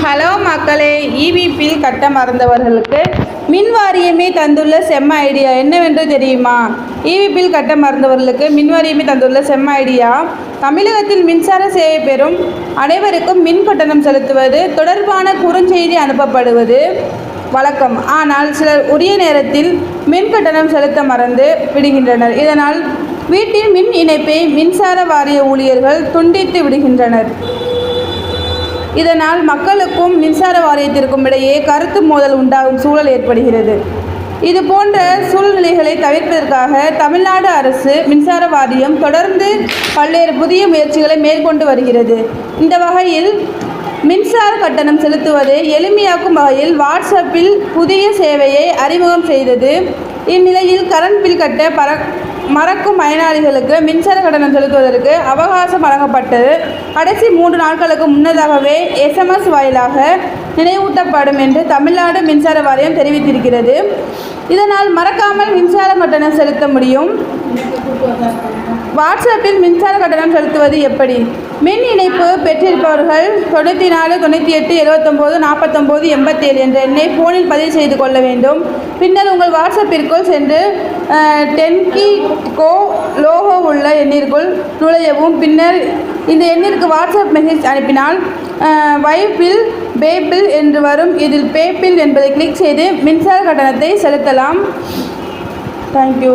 Hello மக்களே, EB bill கட்ட மறந்தவர்களுக்கு மின் வாரியமே தந்துள்ள செம்ம ஐடியா என்னவென்று தெரியுமா? இபி பில் கட்ட மறந்தவர்களுக்கு மின் வாரியமே தந்துள்ள செம்ம ஐடியா. தமிழகத்தில் மின்சார சேவை பெறும் அனைவருக்கும் மின் கட்டணம் செலுத்துவது தொடர்பான குறுஞ்செய்தி அனுப்பப்படுவது வழக்கம். ஆனால் சிலர் உரிய நேரத்தில் மின் கட்டணம் செலுத்த மறந்து விடுகின்றனர். இதனால் வீட்டின் மின் இணைப்பை மின்சார வாரிய ஊழியர்கள் துண்டித்து விடுகின்றனர். இதனால் மக்களுக்கும் மின்சார வாரியத்திற்கும் இடையே கருத்து மோதல் உண்டாகும் சூழல் ஏற்படுகிறது. இது போன்ற சூழ்நிலைகளை தவிர்ப்பதற்காக தமிழ்நாடு அரசு மின்சார வாரியம் தொடர்ந்து பல்வேறு புதிய முயற்சிகளை மேற்கொண்டு வருகிறது. இந்த வகையில் மின்சார கட்டணம் செலுத்துவதை எளிமையாக்கும் வகையில் வாட்ஸ்அப்பில் புதிய சேவையை அறிமுகம் செய்தது. இந்நிலையில் கரண்ட் பில் கட்ட மறக்கும் பயனாளிகளுக்கு மின்சார கட்டணம் செலுத்துவதற்கு அவகாசம் வழங்கப்பட்டது. கடைசி 3 நாட்களுக்கு முன்னதாகவே SMS வாயிலாக நினைவூட்டப்படும் என்று தமிழ்நாடு மின்சார வாரியம் தெரிவித்திருக்கிறது. இதனால் மறக்காமல் மின்சார கட்டணம் செலுத்த முடியும். வாட்ஸ்அப்பில் மின்சார கட்டணம் செலுத்துவது எப்படி? மின் இணைப்பு பெற்றிருப்பவர்கள் 94 98 79 49 87 என்ற எண்ணை ஃபோனில் பதிவு செய்து கொள்ள வேண்டும். பின்னர் உங்கள் வாட்ஸ்அப்பிற்குள் சென்று 10key லோகோ உள்ள எண்ணிற்குள் நுழையவும். பின்னர் இந்த எண்ணிற்கு வாட்ஸ்அப் மெசேஜ் அனுப்பினால் வைபில் பேபில் என்று வரும். இதில் பேபில் என்பதை கிளிக் செய்து மின்சார கட்டணத்தை செலுத்தலாம். தேங்க்யூ.